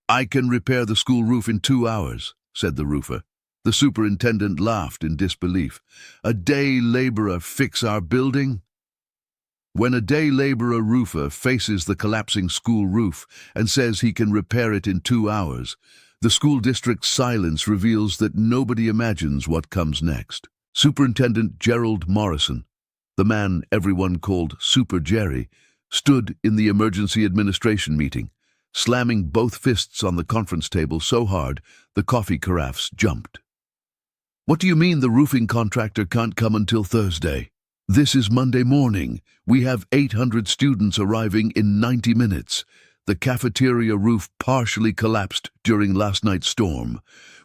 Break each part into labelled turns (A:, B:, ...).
A: "I can repair the school roof in 2 hours," said the roofer. The superintendent laughed in disbelief. "A day laborer fix our building?" When a day laborer roofer faces the collapsing school roof and says he can repair it in 2 hours, the school district's silence reveals that nobody imagines what comes next. Superintendent Gerald Morrison, the man everyone called Super Jerry, stood in the emergency administration meeting, slamming both fists on the conference table so hard the coffee carafes jumped. "What do you mean the roofing contractor can't come until Thursday? This is Monday morning. We have 800 students arriving in 90 minutes. The cafeteria roof partially collapsed during last night's storm.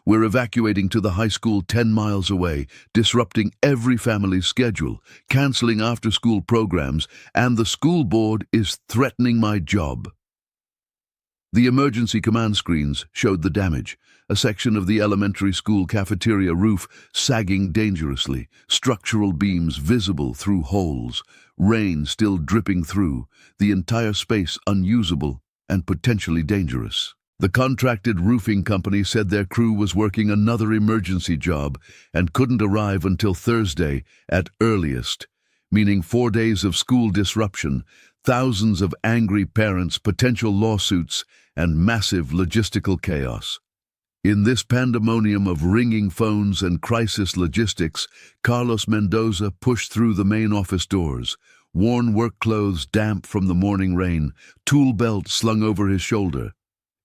A: We're evacuating to the high school 10 miles away, disrupting every family's schedule, canceling after-school programs, and the school board is threatening my job." The emergency command screens showed the damage. A section of the elementary school cafeteria roof sagging dangerously, structural beams visible through holes, rain still dripping through, the entire space unusable and potentially dangerous. The contracted roofing company said their crew was working another emergency job and couldn't arrive until Thursday at earliest, meaning 4 days of school disruption, thousands of angry parents, potential lawsuits, and massive logistical chaos. In this pandemonium of ringing phones and crisis logistics, Carlos Mendoza pushed through the main office doors, worn work clothes damp from the morning rain, tool belt slung over his shoulder.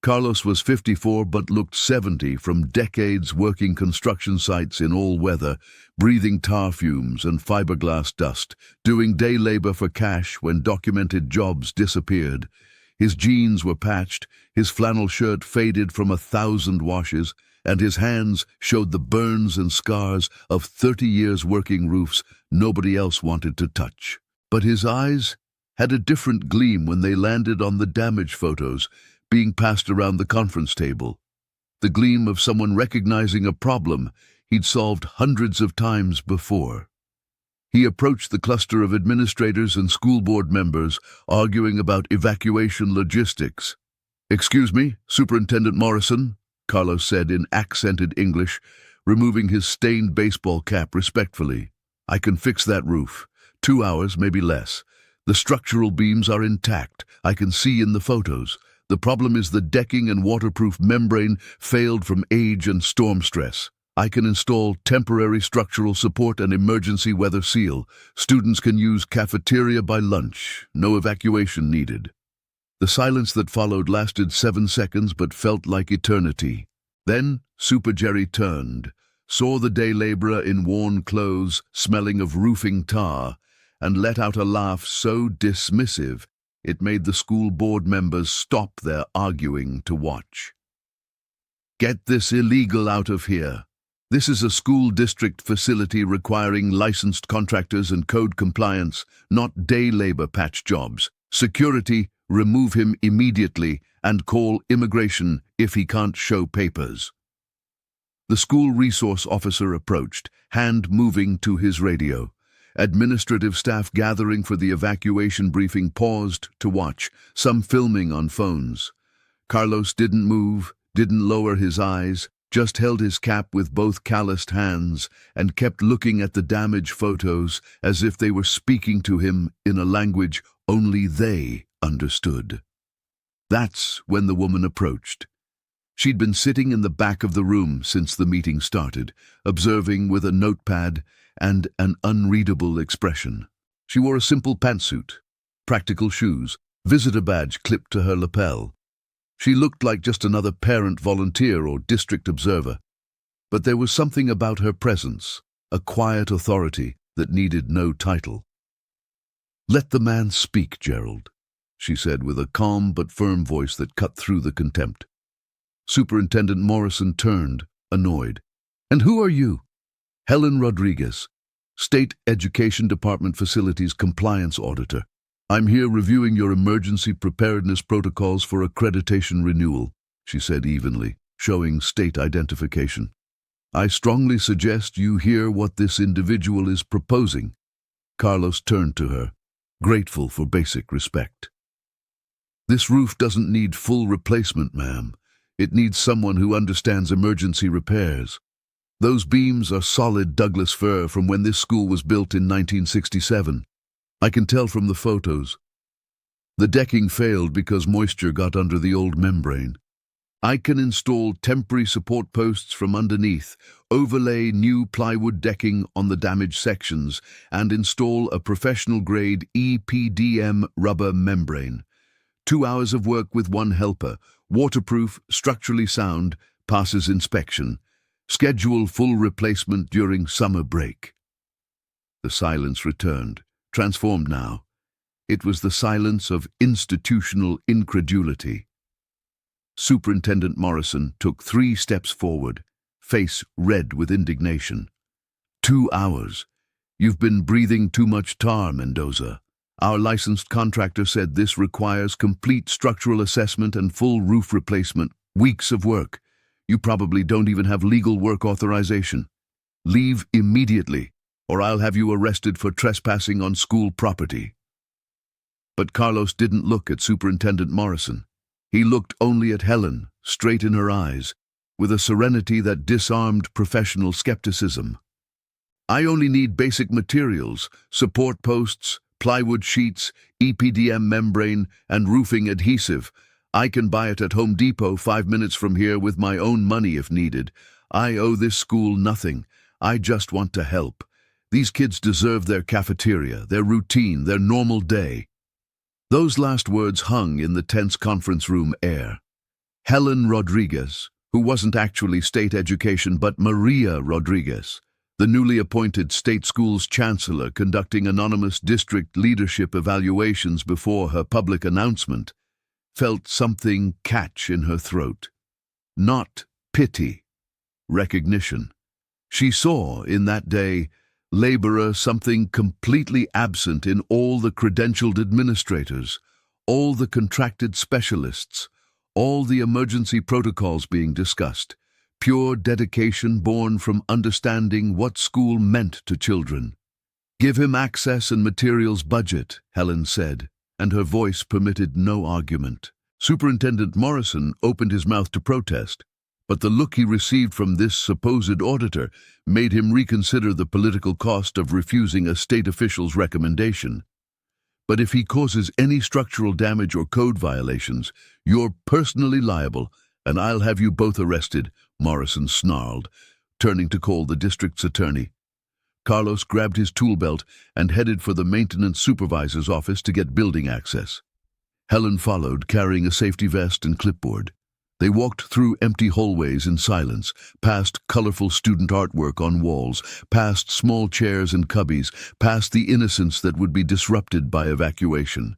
A: Carlos was 54 but looked 70 from decades working construction sites in all weather, breathing tar fumes and fiberglass dust, doing day labor for cash when documented jobs disappeared. His jeans were patched, his flannel shirt faded from 1,000 washes, and his hands showed the burns and scars of 30 years working roofs nobody else wanted to touch. But his eyes had a different gleam when they landed on the damage photos being passed around the conference table. The gleam of someone recognizing a problem he'd solved hundreds of times before. He approached the cluster of administrators and school board members arguing about evacuation logistics. "Excuse me, Superintendent Morrison," Carlos said in accented English, removing his stained baseball cap respectfully. "I can fix that roof. 2 hours, maybe less. The structural beams are intact. I can see in the photos. The problem is the decking and waterproof membrane failed from age and storm stress. I can install temporary structural support and emergency weather seal. Students can use cafeteria by lunch. No evacuation needed." The silence that followed lasted 7 seconds but felt like eternity. Then Super Jerry turned, saw the day laborer in worn clothes, smelling of roofing tar, and let out a laugh so dismissive it made the school board members stop their arguing to watch. "Get this illegal out of here. This is a school district facility requiring licensed contractors and code compliance, not day labor patch jobs. Security, remove him immediately and call immigration if he can't show papers." The school resource officer approached, hand moving to his radio. Administrative staff gathering for the evacuation briefing paused to watch, some filming on phones. Carlos didn't move, didn't lower his eyes, just held his cap with both calloused hands and kept looking at the damage photos as if they were speaking to him in a language only they understood. That's when the woman approached. She'd been sitting in the back of the room since the meeting started, observing with a notepad and an unreadable expression. She wore a simple pantsuit, practical shoes, visitor badge clipped to her lapel. She looked like just another parent volunteer or district observer, but there was something about her presence, a quiet authority that needed no title. "Let the man speak, Gerald," she said with a calm but firm voice that cut through the contempt. Superintendent Morrison turned, annoyed. "And who are you?" "Helen Rodriguez, State Education Department Facilities Compliance Auditor. I'm here reviewing your emergency preparedness protocols for accreditation renewal," she said evenly, showing state identification. "I strongly suggest you hear what this individual is proposing." Carlos turned to her, grateful for basic respect. "This roof doesn't need full replacement, ma'am. It needs someone who understands emergency repairs. Those beams are solid Douglas fir from when this school was built in 1967. I can tell from the photos. The decking failed because moisture got under the old membrane. I can install temporary support posts from underneath, overlay new plywood decking on the damaged sections, and install a professional-grade EPDM rubber membrane. 2 hours of work with one helper, waterproof, structurally sound, passes inspection. Schedule full replacement during summer break. The silence returned, transformed now. It was the silence of institutional incredulity. Superintendent Morrison took 3 steps forward, face red with indignation. 2 hours. You've been breathing too much tar, Mendoza. Our licensed contractor said this requires complete structural assessment and full roof replacement, weeks of work. You probably don't even have legal work authorization. Leave immediately, or I'll have you arrested for trespassing on school property. But Carlos didn't look at Superintendent Morrison. He looked only at Helen, straight in her eyes, with a serenity that disarmed professional skepticism. I only need basic materials, support posts, plywood sheets, EPDM membrane, and roofing adhesive. I can buy it at Home Depot 5 minutes from here with my own money if needed. I owe this school nothing. I just want to help. These kids deserve their cafeteria, their routine, their normal day. Those last words hung in the tense conference room air. Helen Rodriguez, who wasn't actually state education but Maria Rodriguez, the newly appointed state school's chancellor, conducting anonymous district leadership evaluations before her public announcement, felt something catch in her throat. Not pity, recognition. She saw in that day laborer something completely absent in all the credentialed administrators, all the contracted specialists, all the emergency protocols being discussed. Pure dedication born from understanding what school meant to children. Give him access and materials budget, Helen said, and her voice permitted no argument. Superintendent Morrison opened his mouth to protest, but the look he received from this supposed auditor made him reconsider the political cost of refusing a state official's recommendation. But if he causes any structural damage or code violations, you're personally liable, and I'll have you both arrested, Morrison snarled, turning to call the district's attorney. Carlos grabbed his tool belt and headed for the maintenance supervisor's office to get building access. Helen followed, carrying a safety vest and clipboard. They walked through empty hallways in silence, past colorful student artwork on walls, past small chairs and cubbies, past the innocence that would be disrupted by evacuation.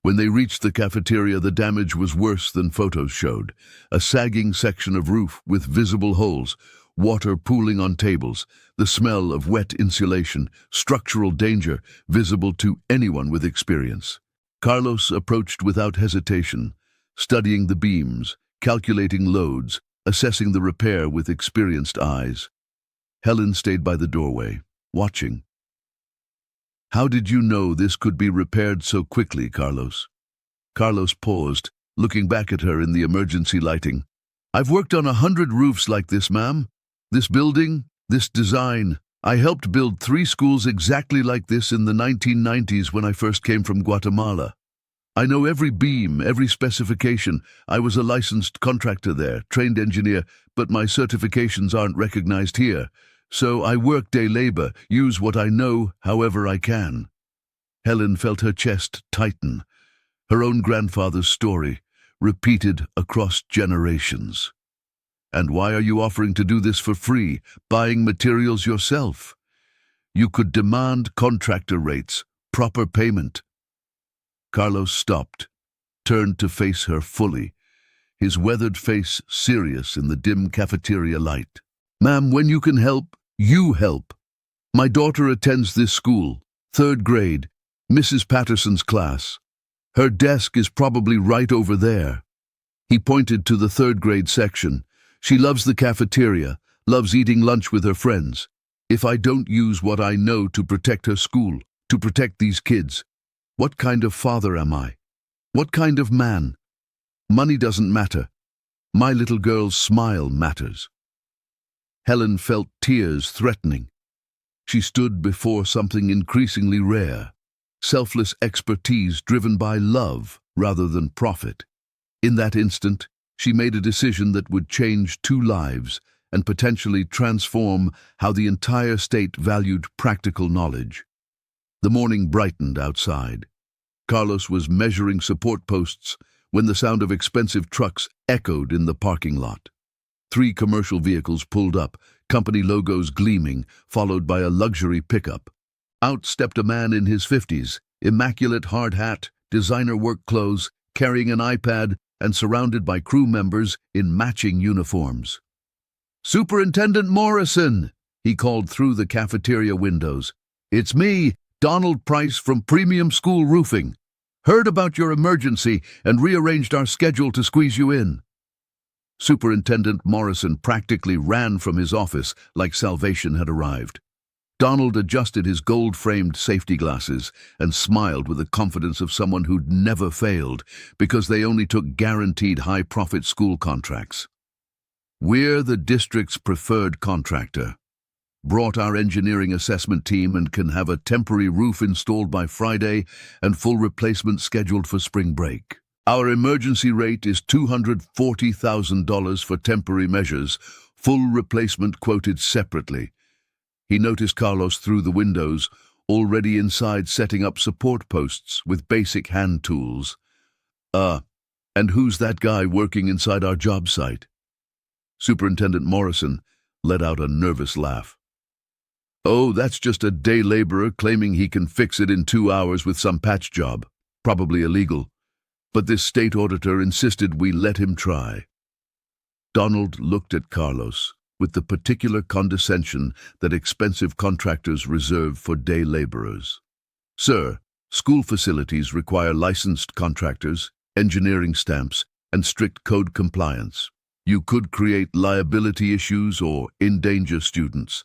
A: When they reached the cafeteria, the damage was worse than photos showed. A sagging section of roof with visible holes, water pooling on tables, the smell of wet insulation, structural danger visible to anyone with experience. Carlos approached without hesitation, studying the beams, calculating loads, assessing the repair with experienced eyes. Helen stayed by the doorway, watching. How did you know this could be repaired so quickly, Carlos? Carlos paused, looking back at her in the emergency lighting. I've worked on 100 roofs like this, ma'am. This building, this design. I helped build 3 schools exactly like this in the 1990s when I first came from Guatemala. I know every beam, every specification. I was a licensed contractor there, trained engineer, but my certifications aren't recognized here. So I work day labor, use what I know however I can. Helen felt her chest tighten. Her own grandfather's story, repeated across generations. And why are you offering to do this for free, buying materials yourself? You could demand contractor rates, proper payment. Carlos stopped, turned to face her fully, his weathered face serious in the dim cafeteria light. Ma'am, when you can help, you help. My daughter attends this school, 3rd grade, Mrs. Patterson's class. Her desk is probably right over there. He pointed to the 3rd grade section. She loves the cafeteria, loves eating lunch with her friends. If I don't use what I know to protect her school, to protect these kids, what kind of father am I? What kind of man? Money doesn't matter. My little girl's smile matters. Helen felt tears threatening. She stood before something increasingly rare, selfless expertise driven by love rather than profit. In that instant, she made a decision that would change two lives and potentially transform how the entire state valued practical knowledge. The morning brightened outside. Carlos was measuring support posts when the sound of expensive trucks echoed in the parking lot. 3 commercial vehicles pulled up, company logos gleaming, followed by a luxury pickup. Out stepped a man in his 50s, immaculate hard hat, designer work clothes, carrying an iPad, and surrounded by crew members in matching uniforms. "Superintendent Morrison," he called through the cafeteria windows. "It's me, Donald Price from Premium School Roofing. Heard about your emergency and rearranged our schedule to squeeze you in." Superintendent Morrison practically ran from his office like salvation had arrived. Donald adjusted his gold-framed safety glasses and smiled with the confidence of someone who'd never failed because they only took guaranteed high-profit school contracts. "We're the district's preferred contractor. Brought our engineering assessment team and can have a temporary roof installed by Friday and full replacement scheduled for spring break. Our emergency rate is $240,000 for temporary measures, full replacement quoted separately." He noticed Carlos through the windows, already inside setting up support posts with basic hand tools. And who's that guy working inside our job site?" Superintendent Morrison let out a nervous laugh. "Oh, that's just a day laborer claiming he can fix it in 2 hours with some patch job, probably illegal. But this state auditor insisted we let him try." Donald looked at Carlos with the particular condescension that expensive contractors reserve for day laborers. "Sir, school facilities require licensed contractors, engineering stamps, and strict code compliance. You could create liability issues or endanger students.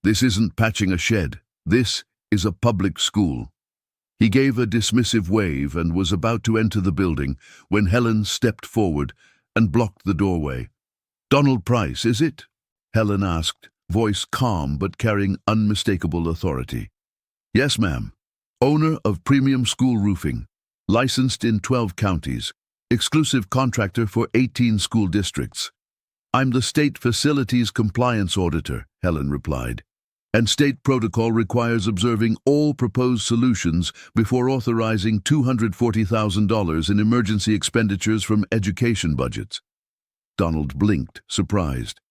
A: This isn't patching a shed. This is a public school." He gave a dismissive wave and was about to enter the building when Helen stepped forward and blocked the doorway. "Donald Price, is it?" Helen asked, voice calm but carrying unmistakable authority. "Yes, ma'am. Owner of Premium School Roofing, licensed in 12 counties, exclusive contractor for 18 school districts. I'm the state facilities compliance auditor," Helen replied. "And state protocol requires observing all proposed solutions before authorizing $240,000 in emergency expenditures from education budgets." Donald blinked, surprised.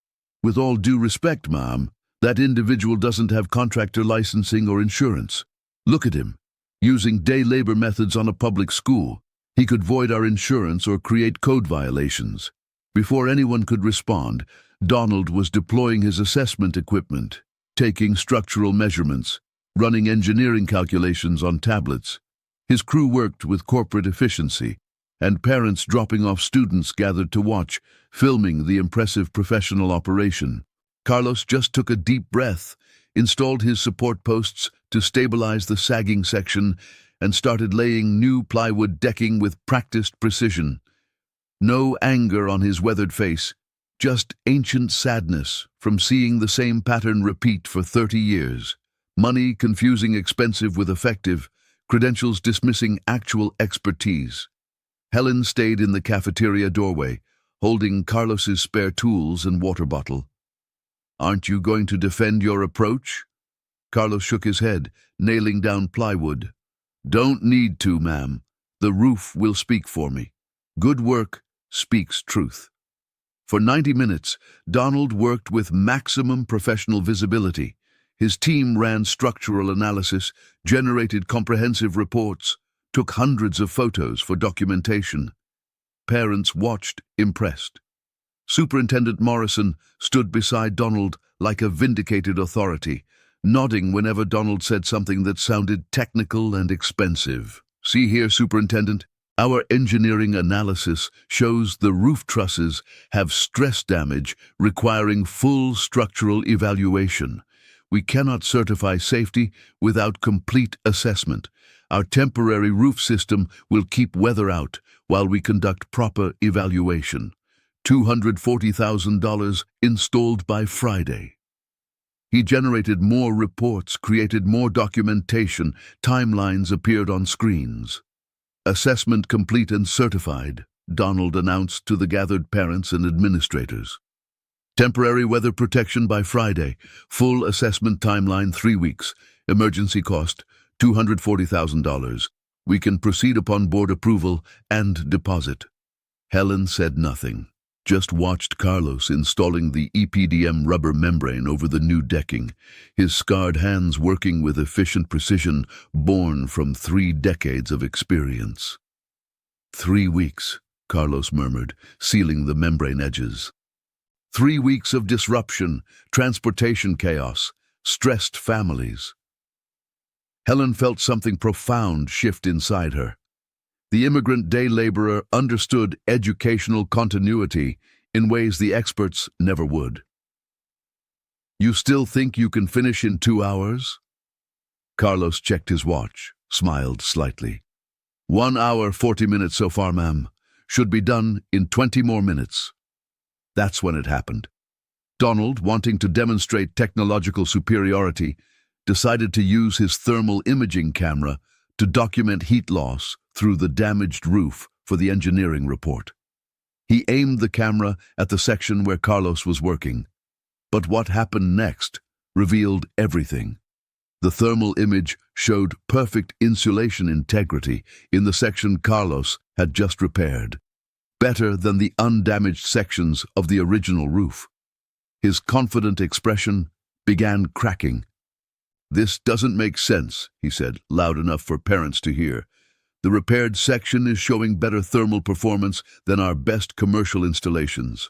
A: "With all due respect, ma'am, that individual doesn't have contractor licensing or insurance. Look at him, using day labor methods on a public school. He could void our insurance or create code violations." Before anyone could respond, Donald was deploying his assessment equipment, taking structural measurements, running engineering calculations on tablets. His crew worked with corporate efficiency, and parents dropping off students gathered to watch, filming the impressive professional operation. Carlos just took a deep breath, installed his support posts to stabilize the sagging section, and started laying new plywood decking with practiced precision. No anger on his weathered face, just ancient sadness from seeing the same pattern repeat for 30 years. Money confusing expensive with effective, credentials dismissing actual expertise. Helen stayed in the cafeteria doorway, holding Carlos's spare tools and water bottle. "Aren't you going to defend your approach?" Carlos shook his head, nailing down plywood. "Don't need to, ma'am. The roof will speak for me. Good work speaks truth." For 90 minutes, Donald worked with maximum professional visibility. His team ran structural analysis, generated comprehensive reports, took hundreds of photos for documentation. Parents watched, impressed. Superintendent Morrison stood beside Donald like a vindicated authority, nodding whenever Donald said something that sounded technical and expensive. "See here, Superintendent. Our engineering analysis shows the roof trusses have stress damage requiring full structural evaluation. We cannot certify safety without complete assessment. Our temporary roof system will keep weather out while we conduct proper evaluation. $240,000 installed by Friday. He generated more reports, created more documentation, timelines appeared on screens. Assessment complete and certified, Donald announced to the gathered parents and administrators. Temporary weather protection by Friday, full assessment timeline 3 weeks, emergency cost $240,000. We can proceed upon board approval and deposit. Helen said nothing, just watched Carlos installing the EPDM rubber membrane over the new decking, his scarred hands working with efficient precision born from 3 decades of experience. 3 weeks, Carlos murmured, sealing the membrane edges. 3 weeks of disruption, transportation chaos, stressed families. Helen felt something profound shift inside her. The immigrant day laborer understood educational continuity in ways the experts never would. You still think you can finish in 2 hours? Carlos checked his watch, smiled slightly. 1 hour, 40 minutes so far, ma'am. Should be done in 20 more minutes. That's when it happened. Donald, wanting to demonstrate technological superiority, decided to use his thermal imaging camera to document heat loss through the damaged roof for the engineering report. He aimed the camera at the section where Carlos was working. But what happened next revealed everything. The thermal image showed perfect insulation integrity in the section Carlos had just repaired, better than the undamaged sections of the original roof. His confident expression began cracking. "This doesn't make sense," he said, loud enough for parents to hear. "The repaired section is showing better thermal performance than our best commercial installations.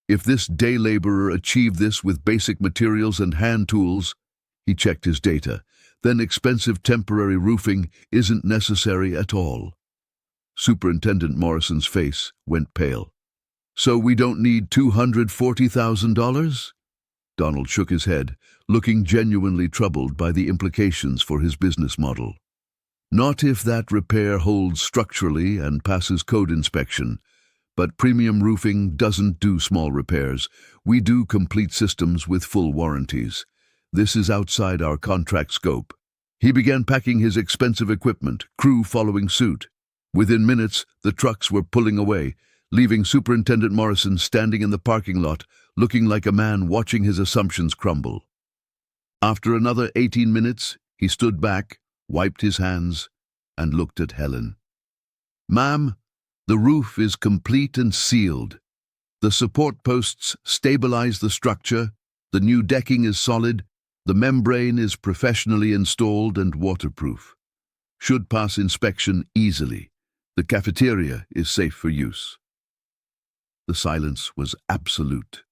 A: If this day laborer achieved this with basic materials and hand tools," he checked his data, "then expensive temporary roofing isn't necessary at all." Superintendent Morrison's face went pale. "So we don't need $240,000? Donald shook his head, looking genuinely troubled by the implications for his business model. "Not if that repair holds structurally and passes code inspection. But premium roofing doesn't do small repairs. We do complete systems with full warranties. This is outside our contract scope." He began packing his expensive equipment, crew following suit. Within minutes, the trucks were pulling away, leaving Superintendent Morrison standing in the parking lot, looking like a man watching his assumptions crumble. After another 18 minutes, he stood back, wiped his hands, and looked at Helen. "Ma'am, the roof is complete and sealed. The support posts stabilize the structure, the new decking is solid, the membrane is professionally installed and waterproof. Should pass inspection easily. The cafeteria is safe for use." The silence was absolute.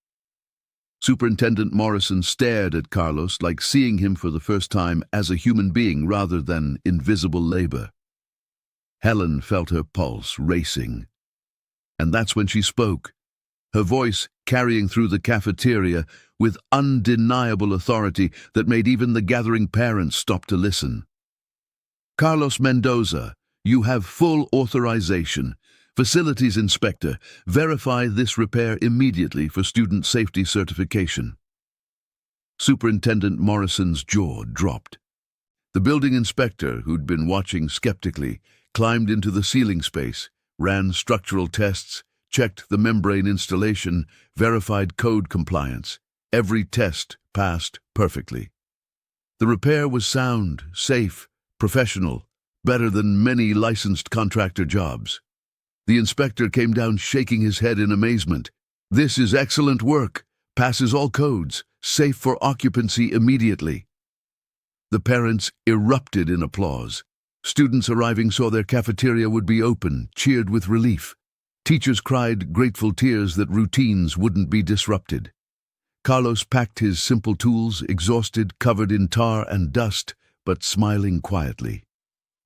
A: Superintendent Morrison stared at Carlos like seeing him for the first time as a human being rather than invisible labor. Helen felt her pulse racing. And that's when she spoke, her voice carrying through the cafeteria with undeniable authority that made even the gathering parents stop to listen. "Carlos Mendoza, you have full authorization. Facilities Inspector, verify this repair immediately for student safety certification." Superintendent Morrison's jaw dropped. The building inspector, who'd been watching skeptically, climbed into the ceiling space, ran structural tests, checked the membrane installation, verified code compliance. Every test passed perfectly. The repair was sound, safe, professional, better than many licensed contractor jobs. The inspector came down shaking his head in amazement. "This is excellent work. Passes all codes. Safe for occupancy immediately." The parents erupted in applause. Students arriving saw their cafeteria would be open, cheered with relief. Teachers cried grateful tears that routines wouldn't be disrupted. Carlos packed his simple tools, exhausted, covered in tar and dust, but smiling quietly.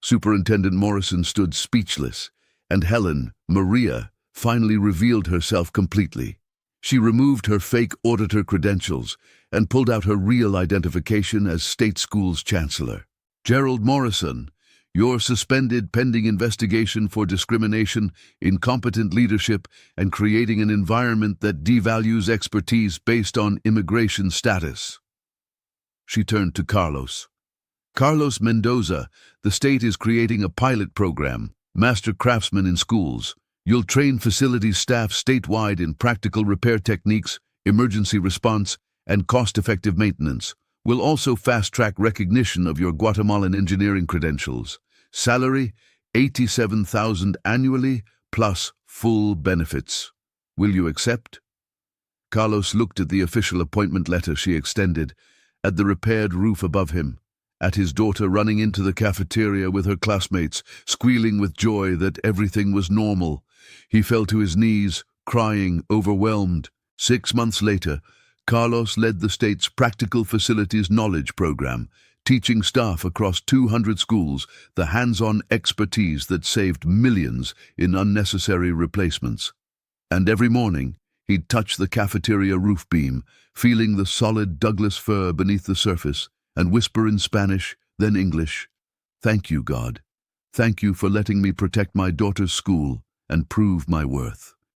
A: Superintendent Morrison stood speechless, and Helen, Maria, finally revealed herself completely. She removed her fake auditor credentials and pulled out her real identification as State School's chancellor. "Gerald Morrison, You're suspended pending investigation for discrimination, incompetent leadership, and creating an environment that devalues expertise based on immigration status." She turned to Carlos. "Carlos Mendoza, the state is creating a pilot program, Master Craftsman in Schools. You'll train facilities staff statewide in practical repair techniques, emergency response, and cost-effective maintenance. We'll also fast-track recognition of your Guatemalan engineering credentials. Salary, $87,000 annually, plus full benefits. Will you accept?" Carlos looked at the official appointment letter she extended, at the repaired roof above him, at his daughter running into the cafeteria with her classmates, squealing with joy that everything was normal. He fell to his knees, crying, overwhelmed. 6 months later, Carlos led the state's Practical Facilities Knowledge Program, teaching staff across 200 schools the hands-on expertise that saved millions in unnecessary replacements. And every morning, he'd touch the cafeteria roof beam, feeling the solid Douglas fir beneath the surface, and whisper in Spanish, then English, "Thank you, God. Thank you for letting me protect my daughter's school and prove my worth."